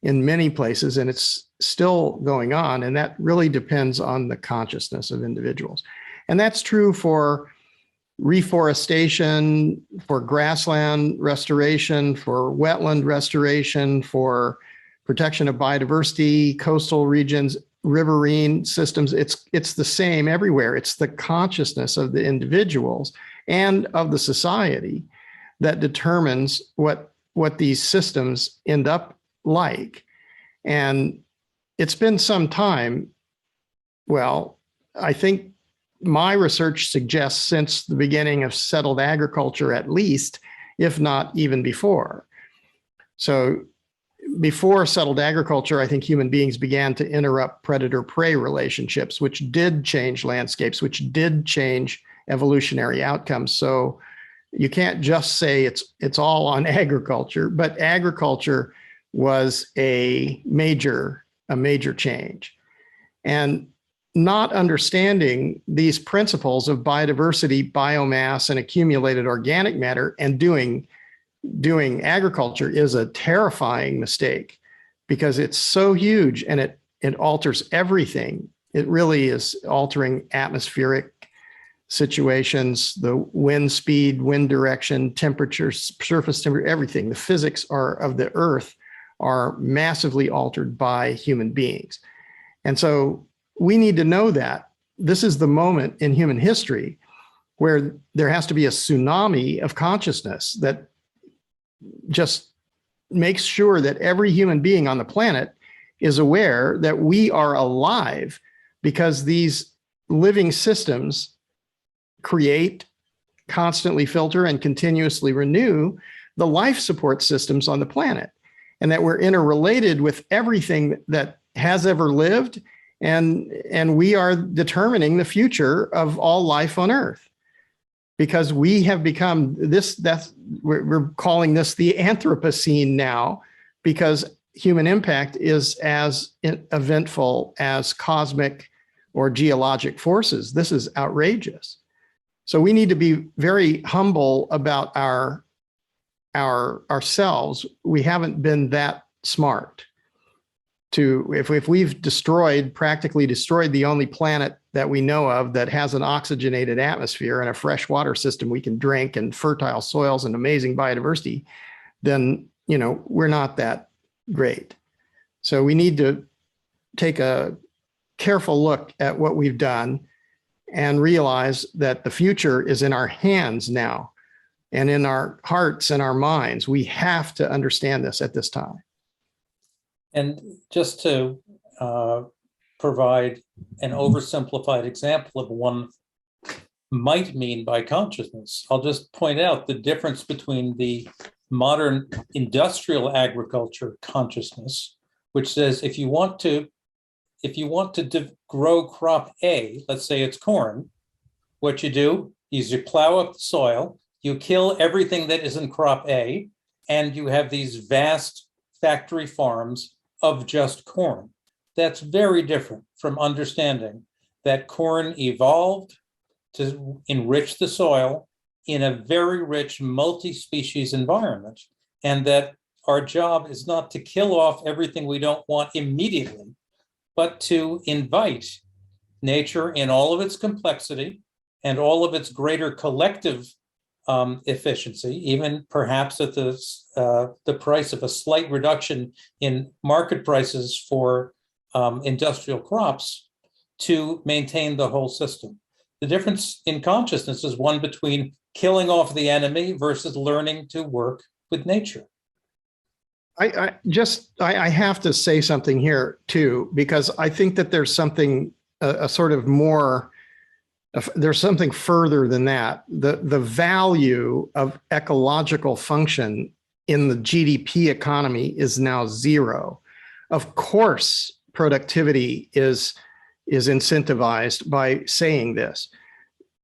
in many places and it's still going on. And that really depends on the consciousness of individuals. And that's true for reforestation, for grassland restoration, for wetland restoration, for protection of biodiversity, coastal regions, riverine systems. It's the same everywhere. It's the consciousness of the individuals and of the society that determines what these systems end up like. And it's been some time, well, I think my research suggests since the beginning of settled agriculture at least, if not even before. So before settled agriculture, I think human beings began to interrupt predator-prey relationships, which did change landscapes, which did change evolutionary outcomes. So you can't just say it's all on agriculture, but agriculture was a major change. And not understanding these principles of biodiversity, biomass, and accumulated organic matter and doing agriculture is a terrifying mistake because it's so huge and it alters everything. It really is altering atmospheric situations, the wind speed, wind direction, temperature, surface temperature, everything. The physics of the earth are massively altered by human beings. And so we need to know that this is the moment in human history where there has to be a tsunami of consciousness that just makes sure that every human being on the planet is aware that we are alive because these living systems create, constantly filter, and continuously renew the life support systems on the planet, and that we're interrelated with everything that has ever lived, and we are determining the future of all life on Earth. Because we have become we're calling this the Anthropocene now, because human impact is as eventful as cosmic or geologic forces. This is outrageous. So we need to be very humble about ourselves. We haven't been that smart if we've practically destroyed the only planet that we know of that has an oxygenated atmosphere and a fresh water system we can drink and fertile soils and amazing biodiversity, then, we're not that great. So we need to take a careful look at what we've done and realize that the future is in our hands now. and in our hearts and our minds. We have to understand this at this time. And just to provide an oversimplified example of what one might mean by consciousness, I'll just point out the difference between the modern industrial agriculture consciousness, which says if you want to grow crop A, let's say it's corn, what you do is you plow up the soil, you kill everything that isn't crop A, and you have these vast factory farms of just corn. That's very different from understanding that corn evolved to enrich the soil in a very rich multi-species environment, and that our job is not to kill off everything we don't want immediately, but to invite nature in all of its complexity and all of its greater collective efficiency, even perhaps at the price of a slight reduction in market prices for industrial crops, to maintain the whole system. The difference in consciousness is one between killing off the enemy versus learning to work with nature. I have to say something here too, because I think that there's something, there's something further than that. The value of ecological function in the GDP economy is now zero. Of course, productivity is incentivized by saying this,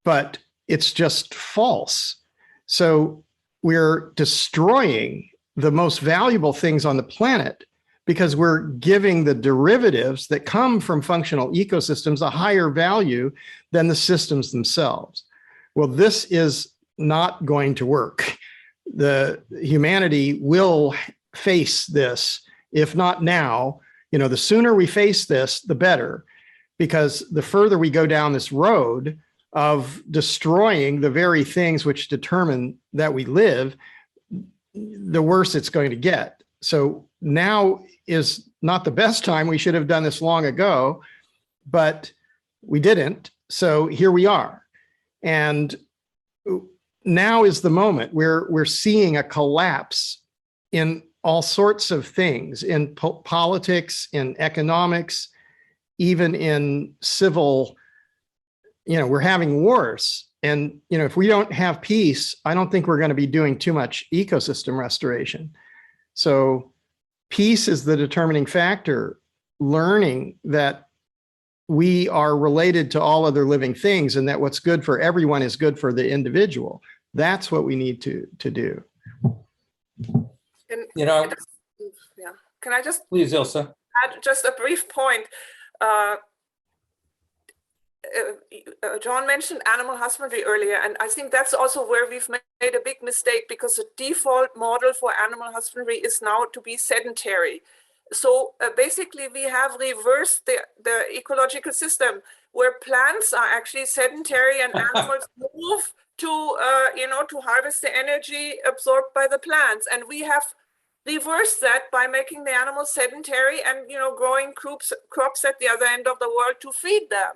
but it's just false. So we're destroying the most valuable things on the planet because we're giving the derivatives that come from functional ecosystems a higher value than the systems themselves. Well, this is not going to work. The humanity will face this, if not now. The sooner we face this, the better, because the further we go down this road of destroying the very things which determine that we live, the worse it's going to get. So now is not the best time. We should have done this long ago, but we didn't. So here we are. And now is the moment where we're seeing a collapse in all sorts of things, in politics, in economics, even in civil, we're having wars. And, if we don't have peace, I don't think we're going to be doing too much ecosystem restoration. So peace is the determining factor, learning that we are related to all other living things and that what's good for everyone is good for the individual. That's what we need to do. Can I just please, Ilse, add just a brief point? John mentioned animal husbandry earlier, and I think that's also where we've made a big mistake, because the default model for animal husbandry is now to be sedentary. So basically we have reversed the ecological system where plants are actually sedentary and animals move to to harvest the energy absorbed by the plants, and we have reversed that by making the animals sedentary and growing crops at the other end of the world to feed them,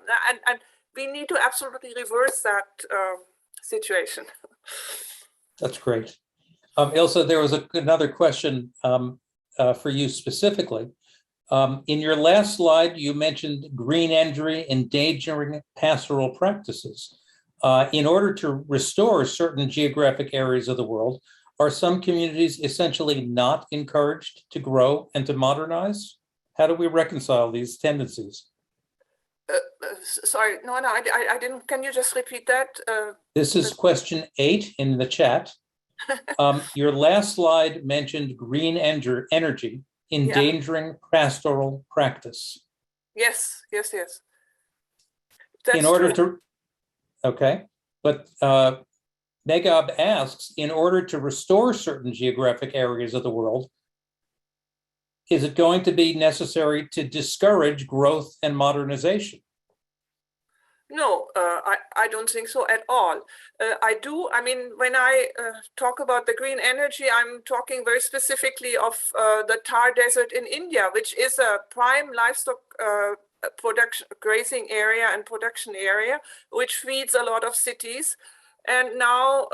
and we need to absolutely reverse that situation. That's great. Ilse, there was another question for you specifically. In your last slide, you mentioned green energy endangering pastoral practices. In order to restore certain geographic areas of the world, are some communities essentially not encouraged to grow and to modernize? How do we reconcile these tendencies? Sorry, no, I didn't. Can you just repeat that? This is question 8 in the chat. Your last slide mentioned green energy endangering pastoral practice. Yes. In order to, okay, but Megab asks, in order to restore certain geographic areas of the world, is it going to be necessary to discourage growth and modernization? No, I don't think so at all. I mean, when I talk about the green energy, I'm talking very specifically of the Thar Desert in India, which is a prime livestock grazing area and production area, which feeds a lot of cities. And now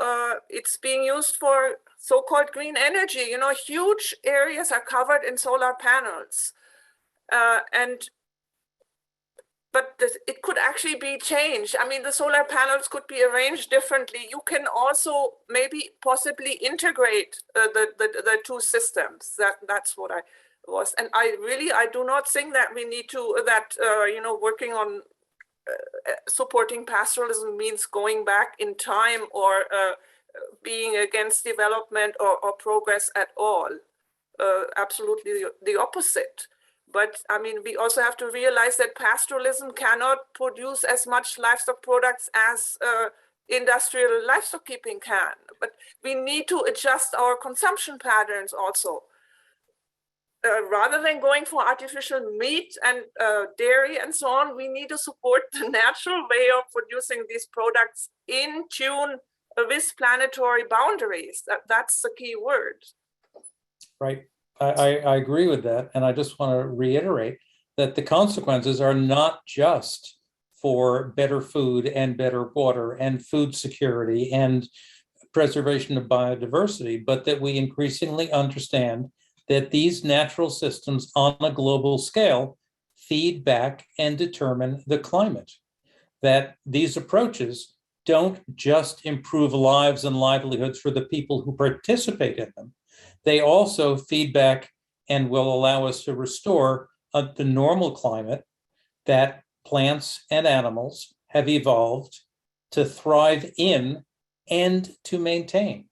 it's being used for so-called green energy. You know, huge areas are covered in solar panels. But it could actually be changed. I mean, the solar panels could be arranged differently. You can also maybe possibly integrate the two systems. That's what I was. And I do not think that we need to, you know, working on supporting pastoralism means going back in time or being against development or progress at all. Absolutely the opposite. But I mean, we also have to realize that pastoralism cannot produce as much livestock products as industrial livestock keeping can. But we need to adjust our consumption patterns also. Rather than going for artificial meat and dairy and so on, we need to support the natural way of producing these products in tune with planetary boundaries. That's the key word. Right. I agree with that. And I just want to reiterate that the consequences are not just for better food and better water and food security and preservation of biodiversity, but that we increasingly understand that these natural systems on a global scale feed back and determine the climate. That these approaches don't just improve lives and livelihoods for the people who participate in them. They also feed back and will allow us to restore the normal climate that plants and animals have evolved to thrive in and to maintain.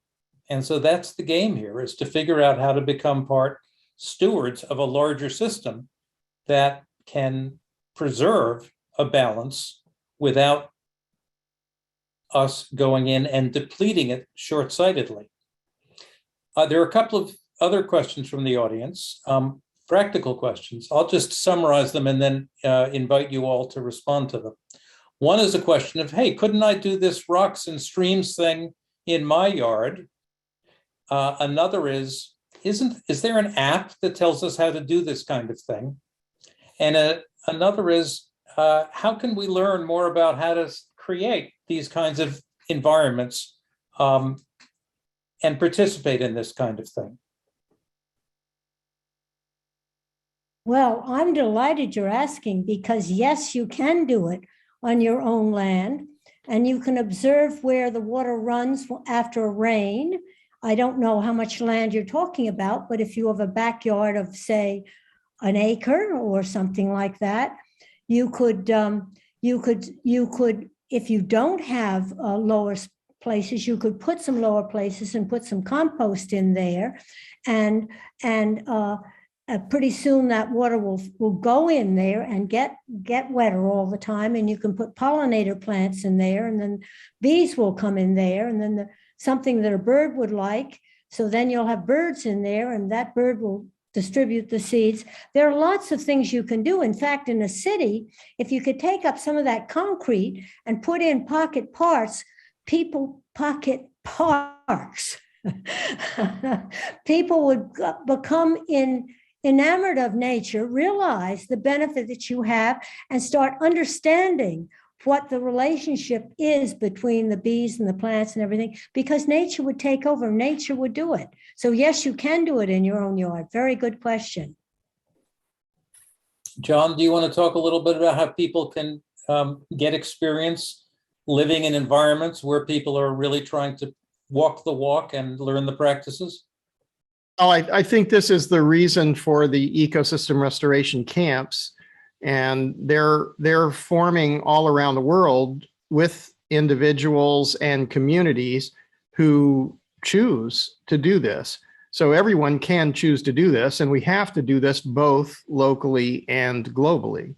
And so that's the game here, is to figure out how to become part stewards of a larger system that can preserve a balance without us going in and depleting it short-sightedly. There are a couple of other questions from the audience, practical questions. I'll just summarize them and then invite you all to respond to them. One is a question of, hey, couldn't I do this rocks and streams thing in my yard? Another is there an app that tells us how to do this kind of thing? And another is, how can we learn more about how to create these kinds of environments and participate in this kind of thing? Well, I'm delighted you're asking, because yes, you can do it on your own land, and you can observe where the water runs after a rain. I don't know how much land you're talking about, but if you have a backyard of, say, an acre or something like that, you could, if you don't have lower places, you could put some lower places and put some compost in there, and pretty soon that water will go in there and get wetter all the time, and you can put pollinator plants in there, and then bees will come in there, and then something that a bird would like. So then you'll have birds in there, and that bird will distribute the seeds. There are lots of things you can do. In fact, in a city, if you could take up some of that concrete and put in pocket parks, people would become enamored of nature, realize the benefit that you have, and start understanding what the relationship is between the bees and the plants and everything, because nature would take over, nature would do it. So yes, you can do it in your own yard. Very good question. John, do you want to talk a little bit about how people can get experience living in environments where people are really trying to walk the walk and learn the practices? Well, I think this is the reason for the ecosystem restoration camps, and they're forming all around the world with individuals and communities who choose to do this. So everyone can choose to do this, and we have to do this both locally and globally.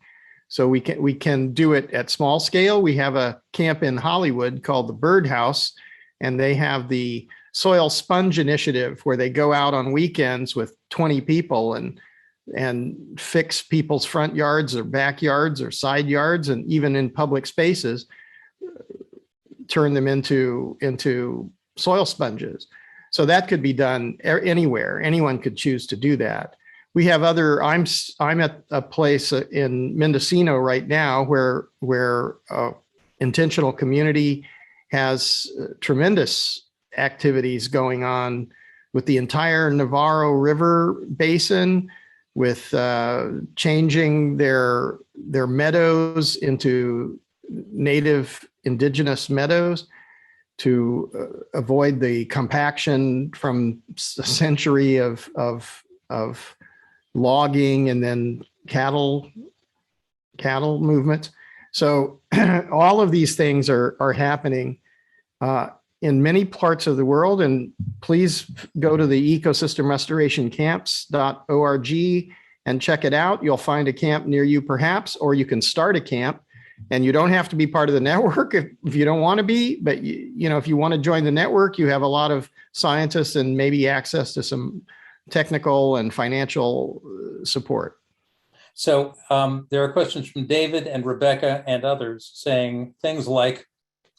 So we can do it at small scale. We have a camp in Hollywood called the Birdhouse, and they have the Soil Sponge Initiative, where they go out on weekends with 20 people and fix people's front yards or backyards or side yards, and even in public spaces, turn them into soil sponges. So that could be done anywhere. Anyone could choose to do that. We have other, I'm at a place in Mendocino right now where intentional community has tremendous activities going on with the entire Navarro River basin, with changing their meadows into native indigenous meadows to avoid the compaction from a century of logging and then cattle movements. So all of these things are happening in many parts of the world. And please go to the ecosystemrestorationcamps.org and check it out. You'll find a camp near you perhaps, or you can start a camp. And you don't have to be part of the network if you don't want to be, but you know, if you want to join the network, you have a lot of scientists and maybe access to some technical and financial support. So there are questions from David and Rebecca and others saying things like,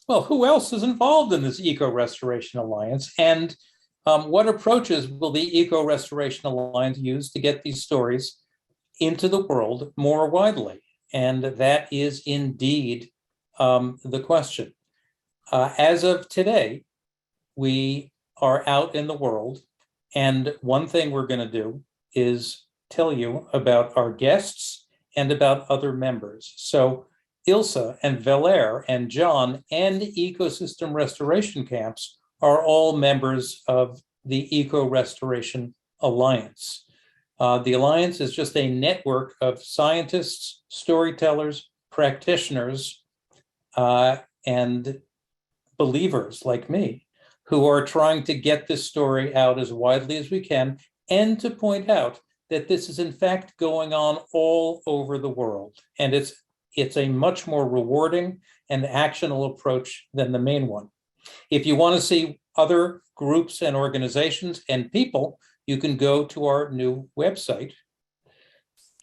well, who else is involved in this EcoRestoration Alliance? And what approaches will the EcoRestoration Alliance use to get these stories into the world more widely? And that is indeed the question. As of today, we are out in the world. And one thing we're going to do is tell you about our guests and about other members. So Ilse and Valer and John and Ecosystem Restoration Camps are all members of the EcoRestoration Alliance. The Alliance is just a network of scientists, storytellers, practitioners, and believers like me who are trying to get this story out as widely as we can and to point out that this is in fact going on all over the world. And it's a much more rewarding and actionable approach than the main one. If you want to see other groups and organizations and people, you can go to our new website.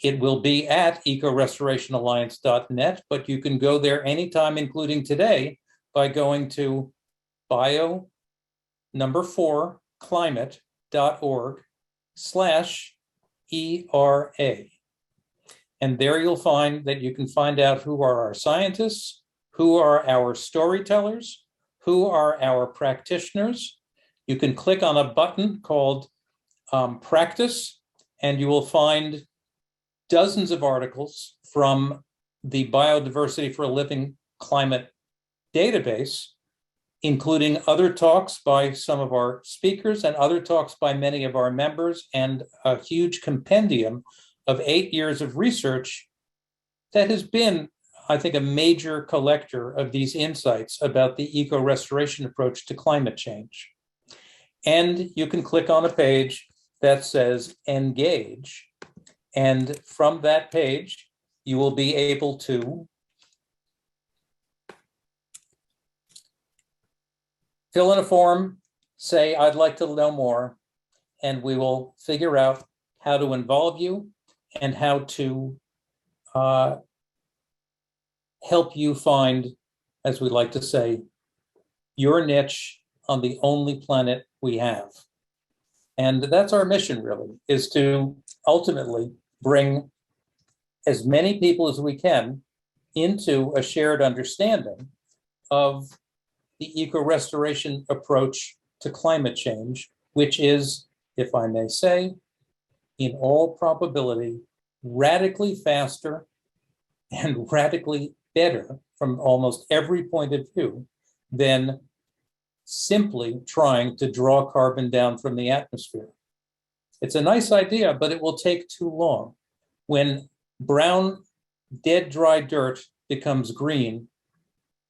It will be at ecorestorationalliance.net, but you can go there anytime, including today, by going to bio4climate.org/ERA. And there you'll find that you can find out who are our scientists, who are our storytellers, who are our practitioners. You can click on a button called Practice, and you will find dozens of articles from the Biodiversity for a Living Climate database, including other talks by some of our speakers and other talks by many of our members, and a huge compendium of 8 years of research that has been, I think, a major collector of these insights about the eco-restoration approach to climate change. And you can click on a page that says Engage. And from that page, you will be able to fill in a form, say, I'd like to know more, and we will figure out how to involve you and how to help you find, as we like to say, your niche on the only planet we have. And that's our mission, really, is to ultimately bring as many people as we can into a shared understanding of the eco-restoration approach to climate change, which is, if I may say, in all probability, radically faster and radically better from almost every point of view than simply trying to draw carbon down from the atmosphere. It's a nice idea, but it will take too long. When brown, dead, dry dirt becomes green,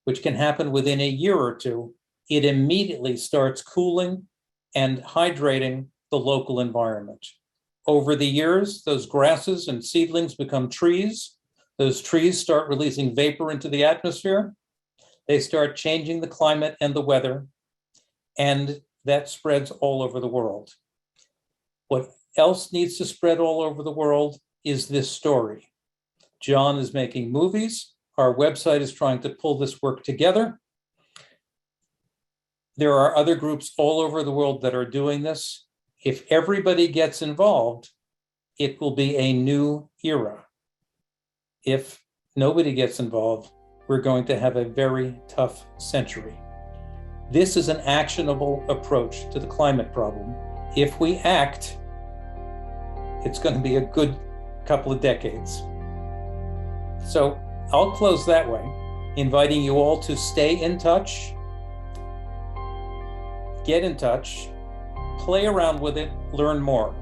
which can happen within a year or two, it immediately starts cooling and hydrating the local environment. Over the years, those grasses and seedlings become trees. Those trees start releasing vapor into the atmosphere. They start changing the climate and the weather, and that spreads all over the world. What else needs to spread all over the world is this story. John is making movies. Our website is trying to pull this work together. There are other groups all over the world that are doing this. If everybody gets involved, it will be a new era. If nobody gets involved, we're going to have a very tough century. This is an actionable approach to the climate problem. If we act, it's going to be a good couple of decades. So I'll close that way, inviting you all to stay in touch, get in touch, play around with it, learn more.